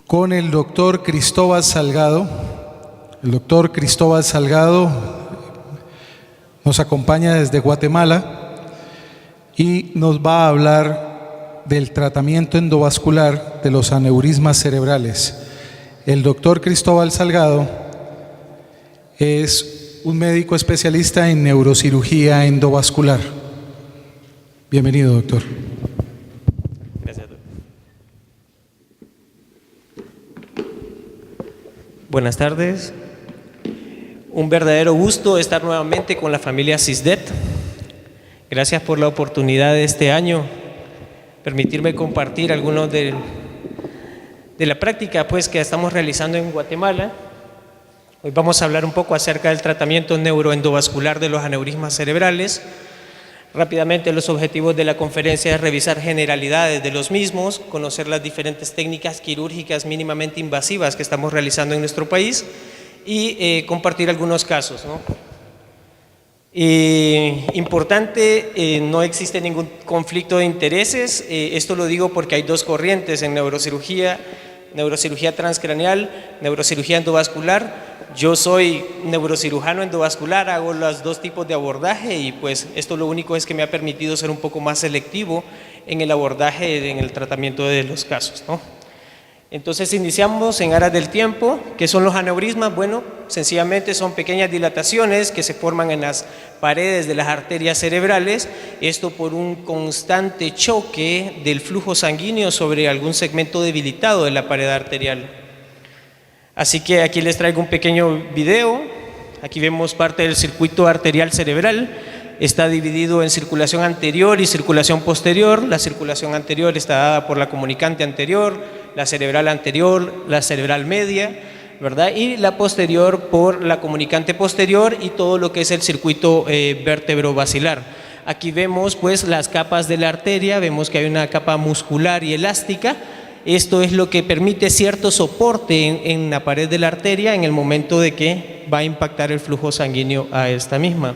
con el doctor Cristóbal Salgado. El doctor Cristóbal Salgado nos acompaña desde Guatemala y nos va a hablar del tratamiento endovascular de los aneurismas cerebrales. El doctor Cristóbal Salgado es un médico especialista en neurocirugía endovascular. Bienvenido, doctor. Gracias, doctor. Buenas tardes. Un verdadero gusto estar nuevamente con la familia CISDET. Gracias por la oportunidad de este año, permitirme compartir algunos de la práctica que estamos realizando en Guatemala. Hoy vamos a hablar un poco acerca del tratamiento neuroendovascular de los aneurismas cerebrales. Rápidamente, los objetivos de la conferencia es revisar generalidades de los mismos, conocer las diferentes técnicas quirúrgicas mínimamente invasivas que estamos realizando en nuestro país y compartir algunos casos, ¿no? Importante, no existe ningún conflicto de intereses. Esto lo digo porque hay dos corrientes en neurocirugía: neurocirugía transcraneal, neurocirugía endovascular. Yo soy neurocirujano endovascular, hago los dos tipos de abordaje y pues esto lo único es que me ha permitido ser un poco más selectivo en el abordaje, en el tratamiento de los casos, ¿no? Entonces iniciamos en aras del tiempo. ¿Qué son los aneurismas? Bueno, sencillamente son pequeñas dilataciones que se forman en las paredes de las arterias cerebrales, esto por un constante choque del flujo sanguíneo sobre algún segmento debilitado de la pared arterial. Así que aquí les traigo un pequeño video. Aquí vemos parte del circuito arterial cerebral. Está dividido en circulación anterior y circulación posterior. La circulación anterior está dada por la comunicante anterior, la cerebral anterior, la cerebral media, ¿verdad? Y la posterior por la comunicante posterior y todo lo que es el circuito vértebro-basilar. Aquí vemos pues las capas de la arteria, vemos que hay una capa muscular y elástica. Esto es lo que permite cierto soporte en la pared de la arteria en el momento de que va a impactar el flujo sanguíneo a esta misma.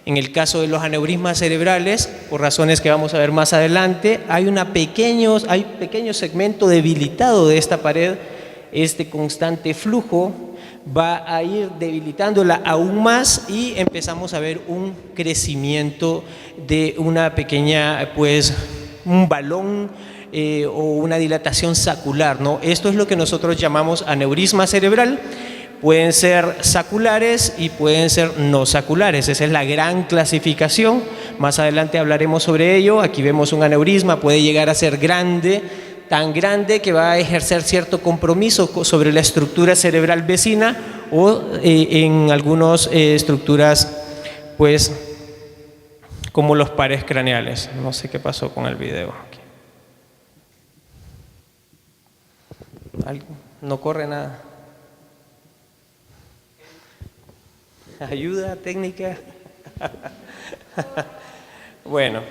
En el caso de los aneurismas cerebrales, por razones que vamos a ver más adelante, hay pequeño segmento debilitado de esta pared. Este constante flujo va a ir debilitándola aún más y empezamos a ver un crecimiento de una pequeña, un balón o una dilatación sacular, ¿no? Esto es lo que nosotros llamamos aneurisma cerebral. Pueden ser saculares y pueden ser no saculares. Esa es la gran clasificación. Más adelante hablaremos sobre ello. Aquí vemos un aneurisma, puede llegar a ser grande, tan grande que va a ejercer cierto compromiso sobre la estructura cerebral vecina o en algunas estructuras, como los pares craneales. No sé qué pasó con el video. No corre nada. Ayuda técnica. Bueno,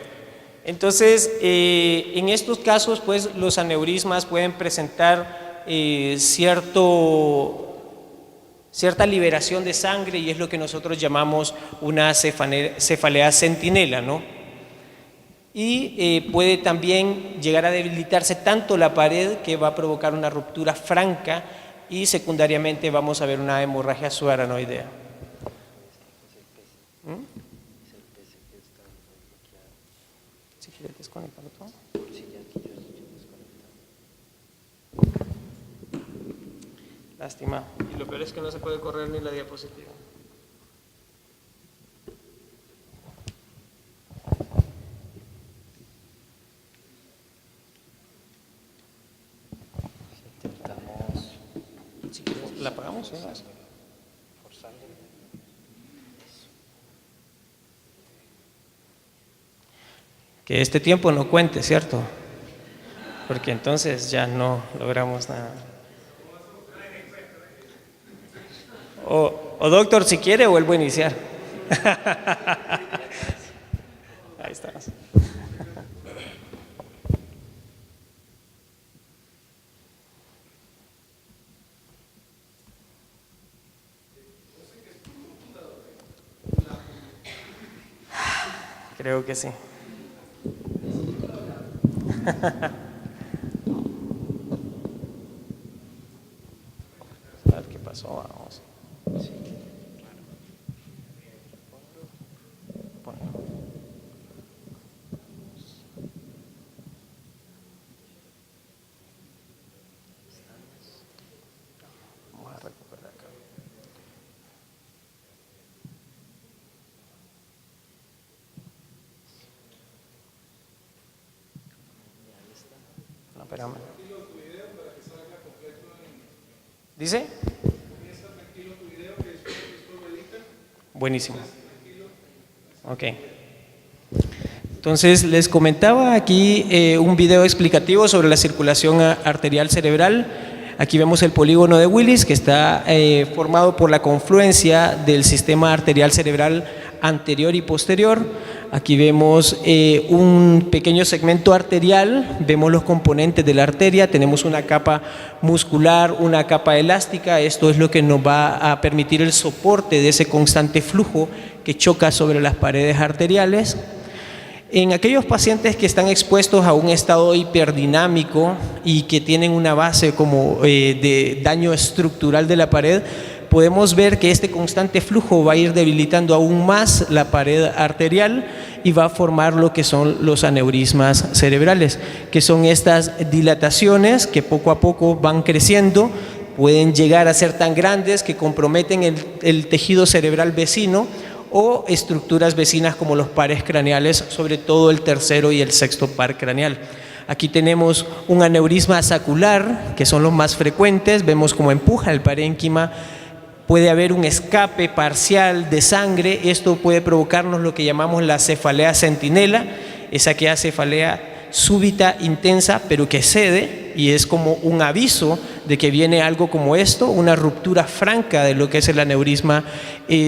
entonces en estos casos los aneurismas pueden presentar cierta liberación de sangre y es lo que nosotros llamamos una cefalea centinela, ¿no? Y puede también llegar a debilitarse tanto la pared que va a provocar una ruptura franca y secundariamente vamos a ver una hemorragia subaranoidea. Si quieres desconectarlo todo. Lástima. Y lo peor es que no se puede correr ni la diapositiva. Si quieres, ¿la apagamos? Que este tiempo no cuente, ¿cierto? Porque entonces ya no logramos nada. O doctor, si quiere, vuelvo a iniciar. Ahí estamos. Creo que sí. pasó? Vamos. Sí. Vamos a recuperar acá. No, espérame. ¿Dice? Buenísimo. Ok. Entonces les comentaba aquí un video explicativo sobre la circulación arterial cerebral. Aquí vemos el polígono de Willis, que está formado por la confluencia del sistema arterial cerebral anterior y posterior. Aquí vemos un pequeño segmento arterial, vemos los componentes de la arteria, tenemos una capa muscular, una capa elástica. Esto es lo que nos va a permitir el soporte de ese constante flujo que choca sobre las paredes arteriales. En aquellos pacientes que están expuestos a un estado hiperdinámico y que tienen una base como de daño estructural de la pared, podemos ver que este constante flujo va a ir debilitando aún más la pared arterial y va a formar lo que son los aneurismas cerebrales, que son estas dilataciones que poco a poco van creciendo, pueden llegar a ser tan grandes que comprometen el tejido cerebral vecino o estructuras vecinas como los pares craneales, sobre todo el tercero y el sexto par craneal. Aquí tenemos un aneurisma sacular, que son los más frecuentes, vemos cómo empuja el parénquima. Puede haber un escape parcial de sangre, esto puede provocarnos lo que llamamos la cefalea centinela, es aquella cefalea súbita, intensa, pero que cede y es como un aviso de que viene algo como esto, una ruptura franca de lo que es el aneurisma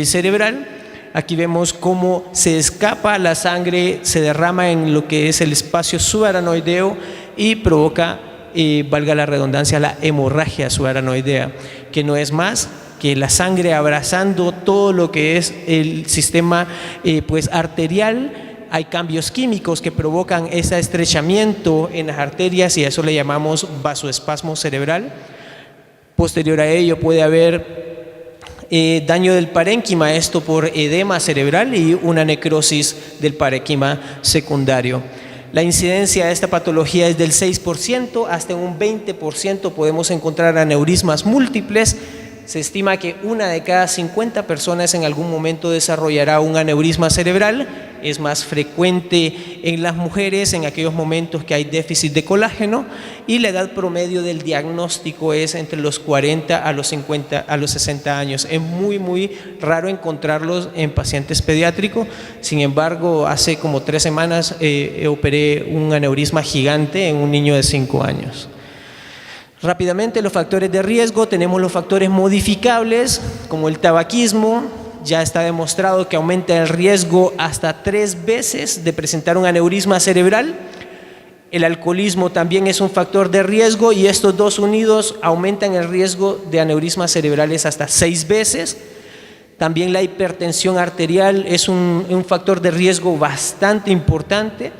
cerebral. Aquí vemos cómo se escapa la sangre, se derrama en lo que es el espacio subaranoideo y provoca, valga la redundancia, la hemorragia subaranoidea, que no es más que la sangre abrazando todo lo que es el sistema arterial. Hay cambios químicos que provocan ese estrechamiento en las arterias y a eso le llamamos vasoespasmo cerebral. Posterior a ello puede haber daño del parénquima, esto por edema cerebral y una necrosis del parénquima secundario. La incidencia de esta patología es del 6%, hasta un 20% podemos encontrar aneurismas múltiples. Se estima que 1 de cada 50 personas en algún momento desarrollará un aneurisma cerebral. Es más frecuente en las mujeres en aquellos momentos que hay déficit de colágeno y la edad promedio del diagnóstico es entre los 40 a los 60 años. Es muy raro encontrarlos en pacientes pediátricos. Sin embargo, hace como 3 semanas operé un aneurisma gigante en un niño de 5 años. Rápidamente, los factores de riesgo, tenemos los factores modificables como el tabaquismo. Ya está demostrado que aumenta el riesgo hasta 3 veces de presentar un aneurisma cerebral. El alcoholismo también es un factor de riesgo y estos dos unidos aumentan el riesgo de aneurismas cerebrales hasta 6 veces. También la hipertensión arterial es un factor de riesgo bastante importante.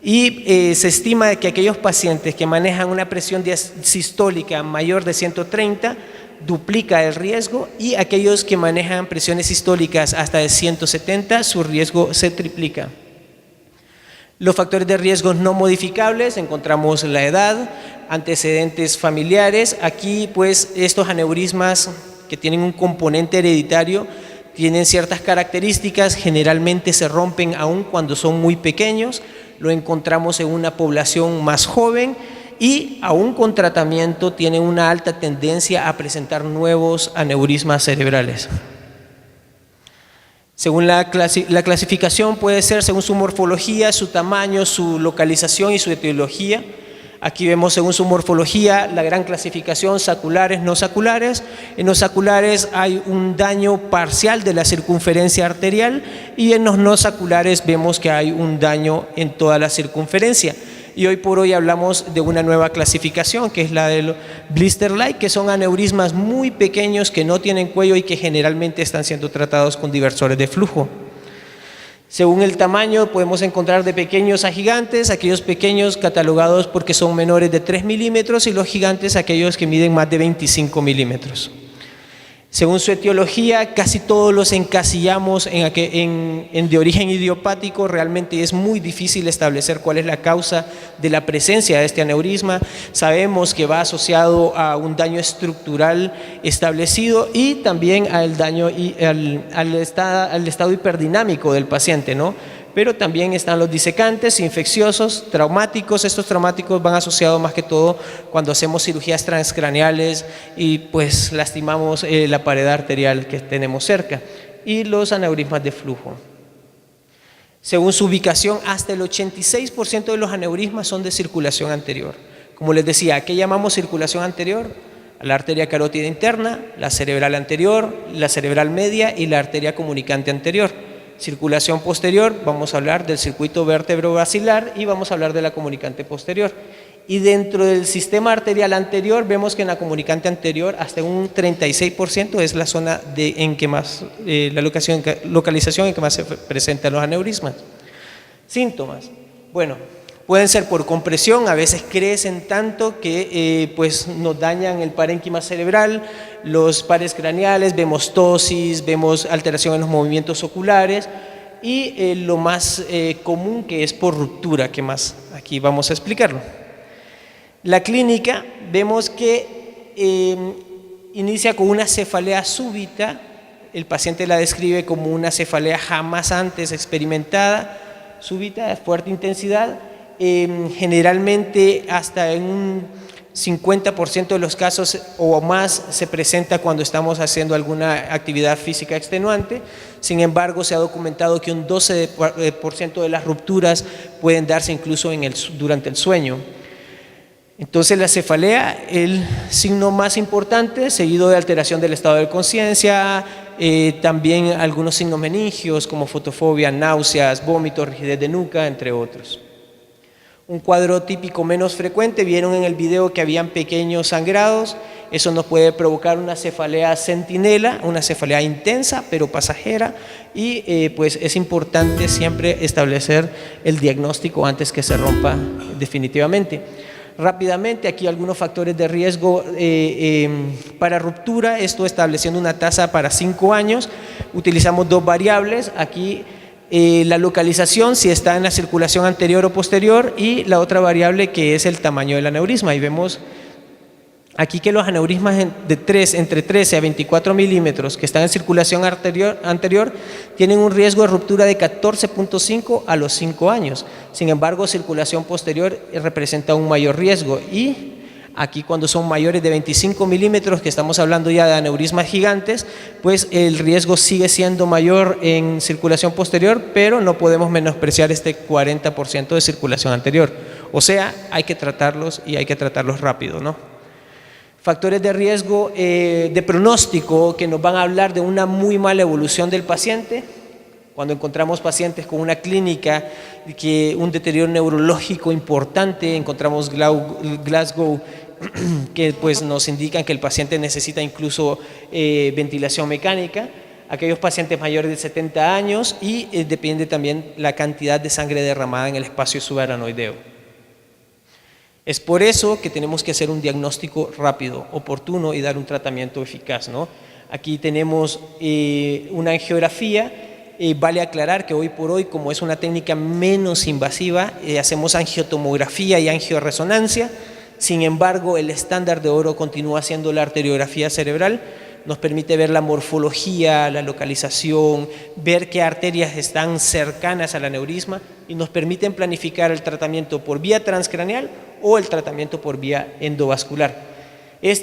Y se estima que aquellos pacientes que manejan una presión sistólica mayor de 130 duplica el riesgo y aquellos que manejan presiones sistólicas hasta de 170 su riesgo se triplica. Los factores de riesgo no modificables, encontramos la edad, antecedentes familiares. Aquí pues estos aneurismas que tienen un componente hereditario tienen ciertas características, generalmente se rompen aún cuando son muy pequeños. Lo encontramos en una población más joven y aún con tratamiento tienen una alta tendencia a presentar nuevos aneurismas cerebrales. Según la clasificación puede ser según su morfología, su tamaño, su localización y su etiología. Aquí vemos según su morfología la gran clasificación, saculares, no saculares. En los saculares hay un daño parcial de la circunferencia arterial y en los no saculares vemos que hay un daño en toda la circunferencia. Y hoy por hoy hablamos de una nueva clasificación que es la del blister-like, que son aneurismas muy pequeños que no tienen cuello y que generalmente están siendo tratados con diversores de flujo. Según el tamaño podemos encontrar de pequeños a gigantes, aquellos pequeños catalogados porque son menores de 3 milímetros y los gigantes aquellos que miden más de 25 milímetros. Según su etiología, casi todos los encasillamos en de origen idiopático. Realmente es muy difícil establecer cuál es la causa de la presencia de este aneurisma. Sabemos que va asociado a un daño estructural establecido y también al daño al estado hiperdinámico del paciente, ¿no? Pero también están los disecantes, infecciosos, traumáticos. Estos traumáticos van asociados más que todo cuando hacemos cirugías transcraneales y pues lastimamos la pared arterial que tenemos cerca. Y los aneurismas de flujo. Según su ubicación, hasta el 86% de los aneurismas son de circulación anterior. Como les decía, ¿a qué llamamos circulación anterior? A la arteria carótida interna, la cerebral anterior, la cerebral media y la arteria comunicante anterior. Circulación posterior, vamos a hablar del circuito vértebro-basilar y vamos a hablar de la comunicante posterior. Y dentro del sistema arterial anterior, vemos que en la comunicante anterior hasta un 36% es la zona en que más, la localización en que más se presentan los aneurismas. Síntomas, bueno, pueden ser por compresión, a veces crecen tanto que pues nos dañan el parénquima cerebral, los pares craneales, vemos ptosis, vemos alteración en los movimientos oculares y lo más común que es por ruptura, que más aquí vamos a explicarlo. La clínica vemos que inicia con una cefalea súbita, el paciente la describe como una cefalea jamás antes experimentada, súbita, de fuerte intensidad, generalmente hasta en un 50% de los casos o más se presenta cuando estamos haciendo alguna actividad física extenuante. Sin embargo, se ha documentado que un 12% de las rupturas pueden darse incluso durante el sueño. Entonces la cefalea, el signo más importante, seguido de alteración del estado de conciencia, también algunos signos meningios como fotofobia, náuseas, vómitos, rigidez de nuca, entre otros. Un cuadro típico menos frecuente, vieron en el video que habían pequeños sangrados, eso nos puede provocar una cefalea centinela, una cefalea intensa pero pasajera y pues es importante siempre establecer el diagnóstico antes que se rompa definitivamente. Rápidamente, aquí algunos factores de riesgo para ruptura, esto estableciendo una tasa para 5 años, utilizamos dos variables, aquí la localización, si está en la circulación anterior o posterior, y la otra variable que es el tamaño del aneurisma. Y vemos aquí que los aneurismas entre 13 a 24 milímetros que están en circulación anterior tienen un riesgo de ruptura de 14.5 a los 5 años. Sin embargo, circulación posterior representa un mayor riesgo y aquí cuando son mayores de 25 milímetros, que estamos hablando ya de aneurismas gigantes, pues el riesgo sigue siendo mayor en circulación posterior, pero no podemos menospreciar este 40% de circulación anterior. O sea, hay que tratarlos y hay que tratarlos rápido, ¿no? Factores de riesgo de pronóstico que nos van a hablar de una muy mala evolución del paciente. Cuando encontramos pacientes con una clínica, un deterioro neurológico importante, encontramos Glasgow, que pues nos indican que el paciente necesita incluso ventilación mecánica, aquellos pacientes mayores de 70 años y depende también la cantidad de sangre derramada en el espacio subaranoideo. Es por eso que tenemos que hacer un diagnóstico rápido, oportuno y dar un tratamiento eficaz, ¿no? Aquí tenemos una angiografía. Vale aclarar que hoy por hoy, como es una técnica menos invasiva, hacemos angiotomografía y angioresonancia. Sin embargo, el estándar de oro continúa siendo la arteriografía cerebral. Nos permite ver la morfología, la localización, ver qué arterias están cercanas al aneurisma y nos permiten planificar el tratamiento por vía transcraneal o el tratamiento por vía endovascular.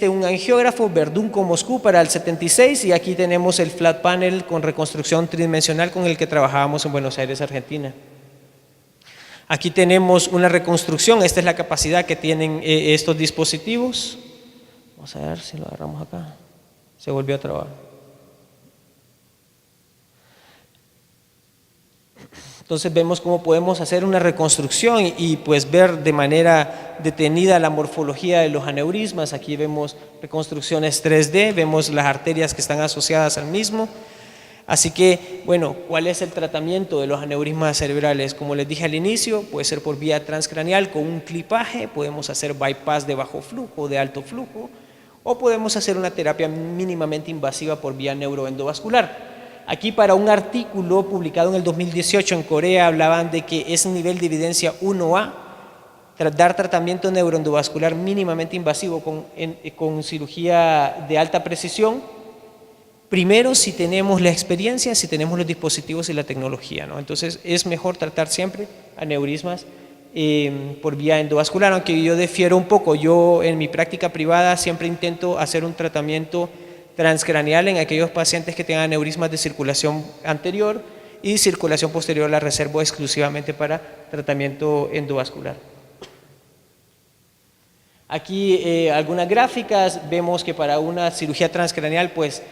Un angiógrafo Verdunco Moscú para el 76 y aquí tenemos el flat panel con reconstrucción tridimensional con el que trabajábamos en Buenos Aires, Argentina. Aquí tenemos una reconstrucción, esta es la capacidad que tienen estos dispositivos. Vamos a ver si lo agarramos acá. Se volvió a trabar. Entonces vemos cómo podemos hacer una reconstrucción y pues ver de manera detenida la morfología de los aneurismas. Aquí vemos reconstrucciones 3D, vemos las arterias que están asociadas al mismo. Así que, bueno, ¿cuál es el tratamiento de los aneurismas cerebrales? Como les dije al inicio, puede ser por vía transcraneal con un clipaje, podemos hacer bypass de bajo flujo, de alto flujo, o podemos hacer una terapia mínimamente invasiva por vía neuroendovascular. Aquí, para un artículo publicado en el 2018 en Corea, hablaban de que es nivel de evidencia 1A, dar tratamiento neuroendovascular mínimamente invasivo con cirugía de alta precisión, primero si tenemos la experiencia, si tenemos los dispositivos y la tecnología, ¿no? Entonces es mejor tratar siempre aneurismas por vía endovascular, aunque yo difiero un poco. Yo en mi práctica privada siempre intento hacer un tratamiento transcraneal en aquellos pacientes que tengan aneurismas de circulación anterior, y circulación posterior la reservo exclusivamente para tratamiento endovascular. Aquí algunas gráficas. Vemos que para una cirugía transcraneal pues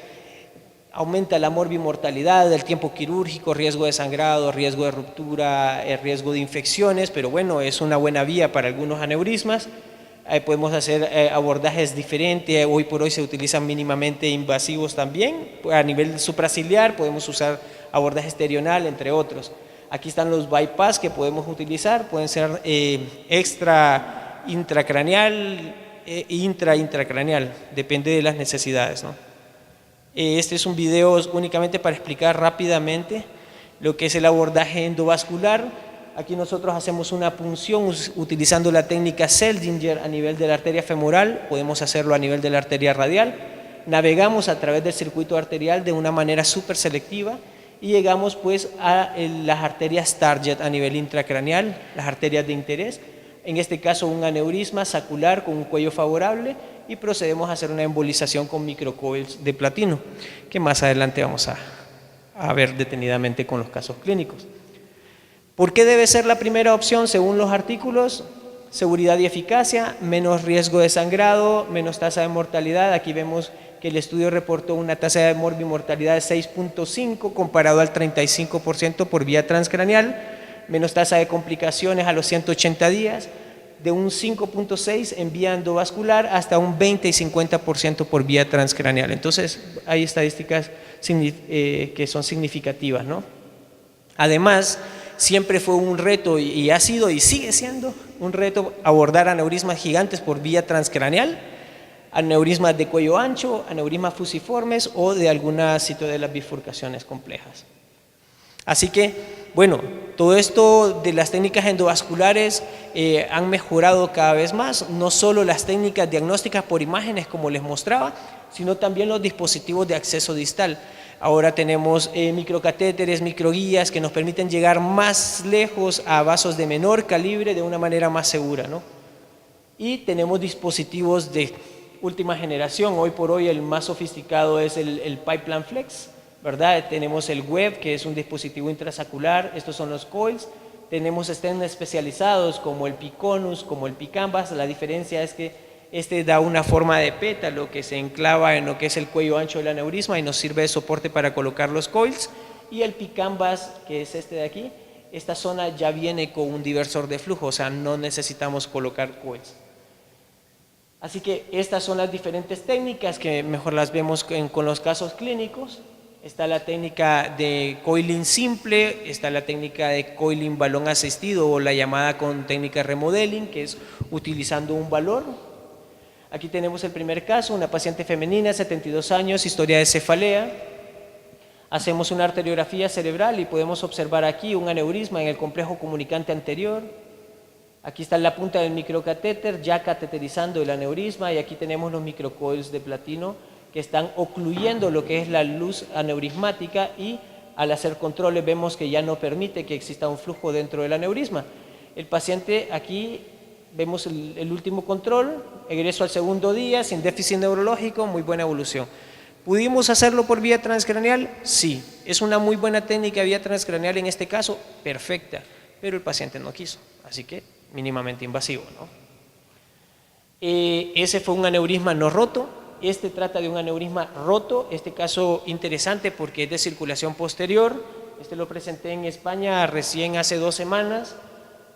aumenta la morbimortalidad, el tiempo quirúrgico, riesgo de sangrado, riesgo de ruptura, riesgo de infecciones, pero bueno, es una buena vía para algunos aneurismas. Podemos hacer abordajes diferentes. Hoy por hoy se utilizan mínimamente invasivos también. A nivel supraciliar podemos usar abordaje exterional, entre otros. Aquí están los bypass que podemos utilizar. Pueden ser intracraneal, intracraneal, depende de las necesidades, ¿no? Este es un video únicamente para explicar rápidamente lo que es el abordaje endovascular. Aquí nosotros hacemos una punción utilizando la técnica Seldinger a nivel de la arteria femoral, podemos hacerlo a nivel de la arteria radial. Navegamos a través del circuito arterial de una manera súper selectiva y llegamos pues a las arterias target a nivel intracraneal, las arterias de interés. En este caso un aneurisma sacular con un cuello favorable, y procedemos a hacer una embolización con microcoils de platino, que más adelante vamos a ver detenidamente con los casos clínicos. ¿Por qué debe ser la primera opción según los artículos? Seguridad y eficacia, menos riesgo de sangrado, menos tasa de mortalidad. Aquí vemos que el estudio reportó una tasa de morbimortalidad de 6.5 comparado al 35% por vía transcraneal, menos tasa de complicaciones a los 180 días, de un 5.6 en vía endovascular hasta un 20 y 50% por vía transcraneal. Entonces hay estadísticas que son significativas, ¿no? Además, siempre fue un reto, y ha sido y sigue siendo un reto, abordar aneurismas gigantes por vía transcraneal, aneurismas de cuello ancho, aneurismas fusiformes o de alguna sitio de las bifurcaciones complejas. Así que, bueno, todo esto de las técnicas endovasculares han mejorado cada vez más, no solo las técnicas diagnósticas por imágenes como les mostraba, sino también los dispositivos de acceso distal. Ahora tenemos microcatéteres, microguías que nos permiten llegar más lejos a vasos de menor calibre de una manera más segura, ¿no? Y tenemos dispositivos de última generación. Hoy por hoy el más sofisticado es el Pipeline Flex, ¿verdad? Tenemos el Web, que es un dispositivo intrasacular. Estos son los coils. Tenemos stents especializados como el Piconus, como el Picambas. La diferencia es que este da una forma de pétalo que se enclava en lo que es el cuello ancho del aneurisma y nos sirve de soporte para colocar los coils. Y el Picambas, que es este de aquí, esta zona ya viene con un diversor de flujo, o sea, no necesitamos colocar coils. Así que estas son las diferentes técnicas que mejor las vemos con los casos clínicos. Está la técnica de coiling simple, está la técnica de coiling balón asistido o la llamada con técnica remodeling, que es utilizando un valor. Aquí tenemos el primer caso, una paciente femenina, 72 años, historia de cefalea. Hacemos una arteriografía cerebral y podemos observar aquí un aneurisma en el complejo comunicante anterior. Aquí está la punta del microcatéter ya cateterizando el aneurisma, y aquí tenemos los microcoils de platino que están ocluyendo lo que es la luz aneurismática, y al hacer controles vemos que ya no permite que exista un flujo dentro del aneurisma. El paciente, aquí vemos el último control, egreso al segundo día, sin déficit neurológico, muy buena evolución. ¿Pudimos hacerlo por vía transcraneal? Sí. ¿Es una muy buena técnica vía transcraneal en este caso? Perfecta, pero el paciente no quiso, así que mínimamente invasivo, ¿no? Ese fue un aneurisma no roto. Este trata de un aneurisma roto, este caso interesante porque es de circulación posterior. Este lo presenté en España recién hace 2 semanas.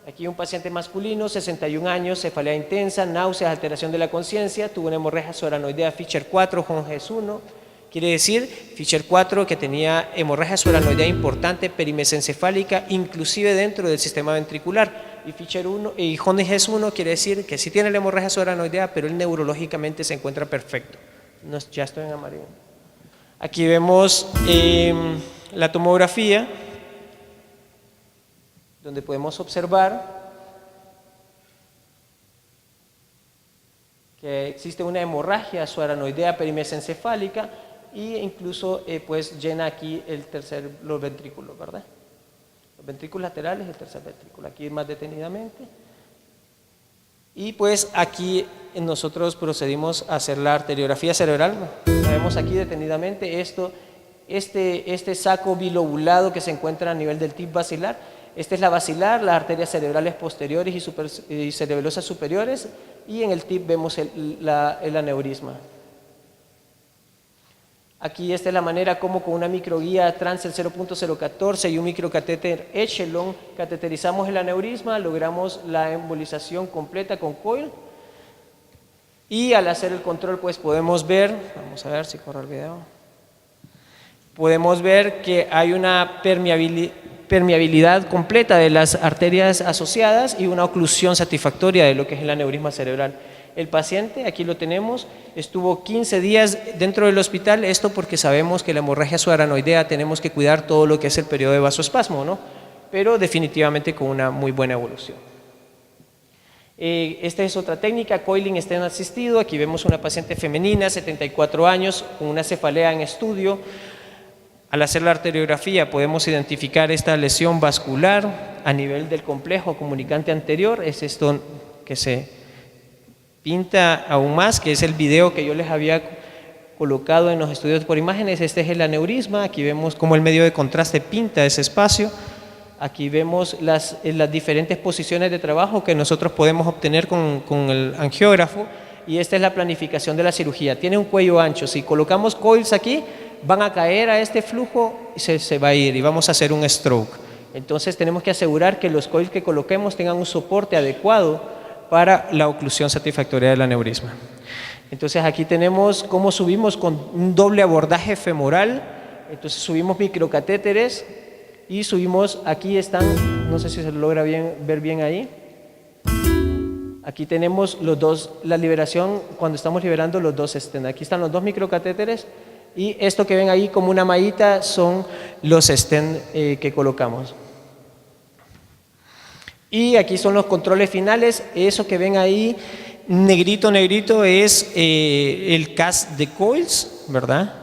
Aquí un paciente masculino, 61 años, cefalea intensa, náuseas, alteración de la conciencia, tuvo una hemorragia subaranoidea Fischer 4 con GES1. Quiere decir, Fischer 4 que tenía hemorragia subaranoidea importante, perimesencefálica, inclusive dentro del sistema ventricular. y Fischer 1 y Honniges 1 quiere decir que sí tiene la hemorragia subaranoidea, pero él neurológicamente se encuentra perfecto. No, ya estoy en amarillo. Aquí vemos la tomografía, donde podemos observar que existe una hemorragia subaranoidea perimesencefálica y incluso pues llena aquí los ventrículos, ¿verdad? Los ventrículos laterales y el tercer ventrículo, aquí más detenidamente. Y pues aquí nosotros procedimos a hacer la arteriografía cerebral. La vemos aquí detenidamente, este saco bilobulado que se encuentra a nivel del tip basilar. Esta es la basilar, las arterias cerebrales posteriores y cerebelosas superiores, y en el tip vemos el aneurisma. Aquí esta es la manera como con una microguía Transel 0.014 y un microcatéter Echelon cateterizamos el aneurisma, logramos la embolización completa con coil, y al hacer el control pues podemos ver, vamos a ver si corre el video, podemos ver que hay una permeabilidad completa de las arterias asociadas y una oclusión satisfactoria de lo que es el aneurisma cerebral. El paciente, aquí lo tenemos, estuvo 15 días dentro del hospital, esto porque sabemos que la hemorragia subaranoidea tenemos que cuidar todo lo que es el periodo de vasoespasmo, ¿no? Pero definitivamente con una muy buena evolución. Esta es otra técnica, coiling stent asistido. Aquí vemos una paciente femenina, 74 años, con una cefalea en estudio. Al hacer la arteriografía podemos identificar esta lesión vascular a nivel del complejo comunicante anterior. Es esto que se pinta aún más, que es el video que yo les había colocado en los estudios por imágenes. Este es el aneurisma, aquí vemos cómo el medio de contraste pinta ese espacio. Aquí vemos las diferentes posiciones de trabajo que nosotros podemos obtener con el angiógrafo, y esta es la planificación de la cirugía. Tiene un cuello ancho, si colocamos coils aquí, van a caer a este flujo y se va a ir y vamos a hacer un stroke. Entonces tenemos que asegurar que los coils que coloquemos tengan un soporte adecuado para la oclusión satisfactoria del aneurisma. Entonces aquí tenemos cómo subimos con un doble abordaje femoral. Entonces subimos microcatéteres y subimos, aquí están, no sé si se logra ver bien ahí. Aquí tenemos los dos, la liberación cuando estamos liberando los dos stents. Aquí están los dos microcatéteres y esto que ven ahí como una mallita son los stents que colocamos. Y aquí son los controles finales. Eso que ven ahí, negrito es el CAS de coils, ¿verdad?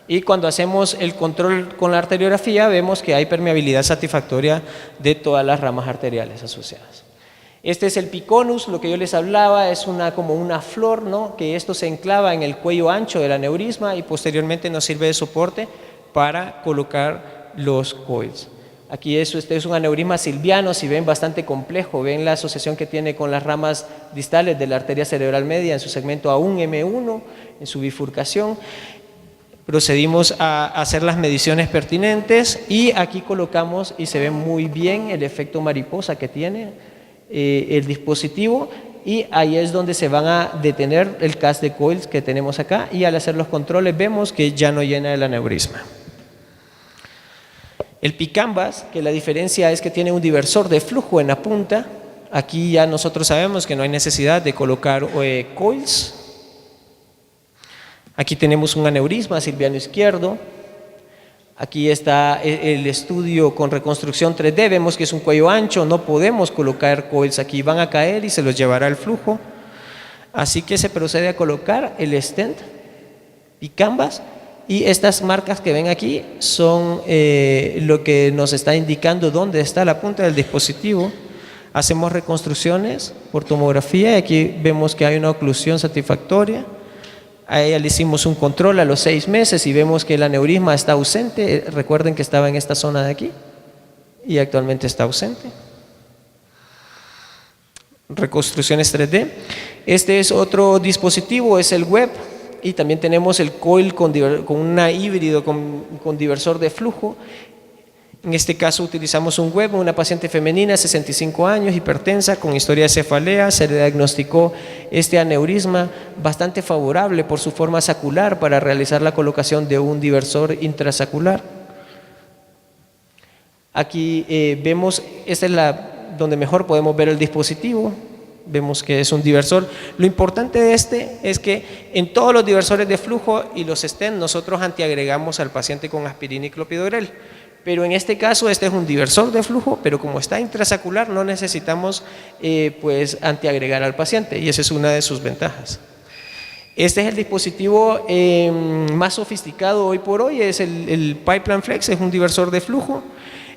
Y cuando hacemos el control con la arteriografía vemos que hay permeabilidad satisfactoria de todas las ramas arteriales asociadas. Este es el piconus, lo que yo les hablaba, es como una flor, ¿no? Que esto se enclava en el cuello ancho del aneurisma y posteriormente nos sirve de soporte para colocar los coils. Aquí este es un aneurisma silviano, si ven, bastante complejo. Ven la asociación que tiene con las ramas distales de la arteria cerebral media en su segmento A1, M1, en su bifurcación. Procedimos a hacer las mediciones pertinentes y aquí colocamos, y se ve muy bien el efecto mariposa que tiene el dispositivo, y ahí es donde se van a detener el CAS de coils que tenemos acá, y al hacer los controles vemos que ya no llena el aneurisma. El Picambas, que la diferencia es que tiene un diversor de flujo en la punta. Aquí ya nosotros sabemos que no hay necesidad de colocar coils. Aquí tenemos un aneurisma silviano izquierdo. Aquí está el estudio con reconstrucción 3D. Vemos que es un cuello ancho, no podemos colocar coils aquí, van a caer y se los llevará el flujo. Así que se procede a colocar el stent Picambas. Y estas marcas que ven aquí son lo que nos está indicando dónde está la punta del dispositivo. Hacemos reconstrucciones por tomografía y aquí vemos que hay una oclusión satisfactoria. A ella le hicimos un control a los 6 meses y vemos que el aneurisma está ausente. Recuerden que estaba en esta zona de aquí y actualmente está ausente. Reconstrucciones 3D. Este es otro dispositivo, es el web. Y también tenemos el coil con una híbrido con diversor de flujo. En este caso utilizamos un web, una paciente femenina, 65 años, hipertensa, con historia de cefalea. Se le diagnosticó este aneurisma bastante favorable por su forma sacular para realizar la colocación de un diversor intrasacular. Aquí vemos, esta es donde mejor podemos ver el dispositivo. Vemos que es un diversor. Lo importante de este es que en todos los diversores de flujo y los stent nosotros antiagregamos al paciente con aspirina y clopidogrel. Pero en este caso este es un diversor de flujo, pero como está intrasacular no necesitamos pues antiagregar al paciente, y esa es una de sus ventajas. Este es el dispositivo más sofisticado hoy por hoy, es el Pipeline Flex, es un diversor de flujo.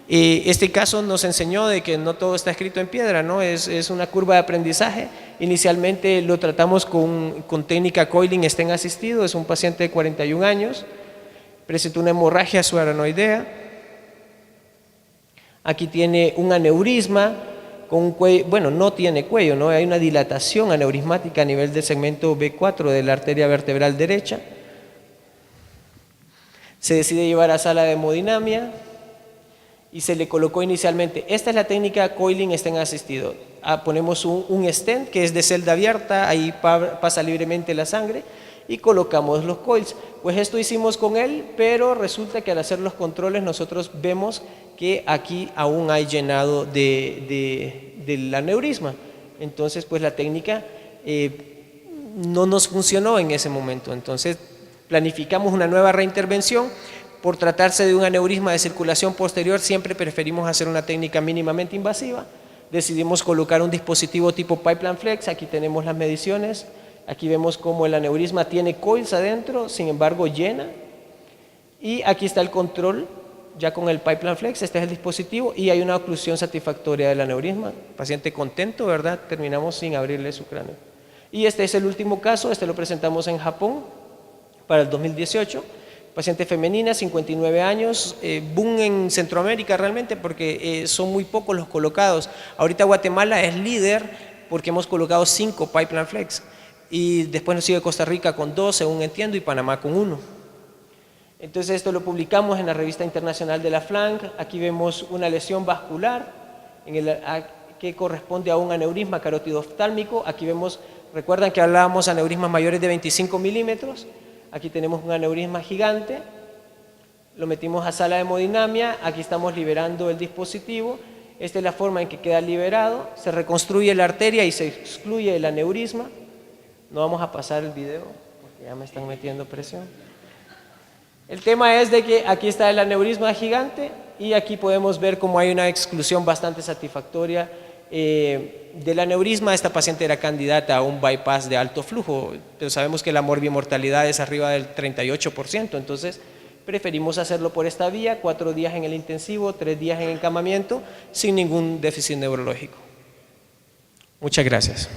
Este caso nos enseñó de que no todo está escrito en piedra, ¿no? Es una curva de aprendizaje. Inicialmente lo tratamos con técnica coiling stent asistido, es un paciente de 41 años, presentó una hemorragia subaranoidea. Aquí tiene un aneurisma con un cuello, bueno, no tiene cuello, ¿no? Hay una dilatación aneurismática a nivel del segmento B4 de la arteria vertebral derecha. Se decide llevar a sala de hemodinamia y se le colocó inicialmente, esta es la técnica coiling stent asistido. Ponemos un stent que es de celda abierta, ahí pasa libremente la sangre y colocamos los coils. Pues esto hicimos con él, pero resulta que al hacer los controles nosotros vemos que aquí aún hay llenado del aneurisma. Entonces pues la técnica no nos funcionó en ese momento. Entonces planificamos una nueva reintervención. Por tratarse de un aneurisma de circulación posterior, siempre preferimos hacer una técnica mínimamente invasiva. Decidimos colocar un dispositivo tipo Pipeline Flex. Aquí tenemos las mediciones. Aquí vemos cómo el aneurisma tiene coils adentro, sin embargo llena. Y aquí está el control, ya con el Pipeline Flex. Este es el dispositivo y hay una oclusión satisfactoria del aneurisma. Paciente contento, ¿verdad? Terminamos sin abrirle su cráneo. Y este es el último caso. Este lo presentamos en Japón para el 2018. Paciente femenina, 59 años, boom en Centroamérica realmente porque son muy pocos los colocados. Ahorita Guatemala es líder porque hemos colocado 5 Pipeline Flex y después nos sigue Costa Rica con 2, según entiendo, y Panamá con 1. Entonces esto lo publicamos en la revista internacional de la FLANC. Aquí vemos una lesión vascular que corresponde a un aneurisma carótido oftálmico. Aquí vemos, recuerdan que hablábamos de aneurismas mayores de 25 milímetros. Aquí tenemos un aneurisma gigante, lo metimos a sala de hemodinamia, aquí estamos liberando el dispositivo. Esta es la forma en que queda liberado, se reconstruye la arteria y se excluye el aneurisma. No vamos a pasar el video porque ya me están metiendo presión. El tema es de que aquí está el aneurisma gigante y aquí podemos ver cómo hay una exclusión bastante satisfactoria del aneurisma. Esta paciente era candidata a un bypass de alto flujo, pero sabemos que la morbimortalidad es arriba del 38%, entonces preferimos hacerlo por esta vía, 4 días en el intensivo, 3 días en encamamiento, sin ningún déficit neurológico. Muchas gracias.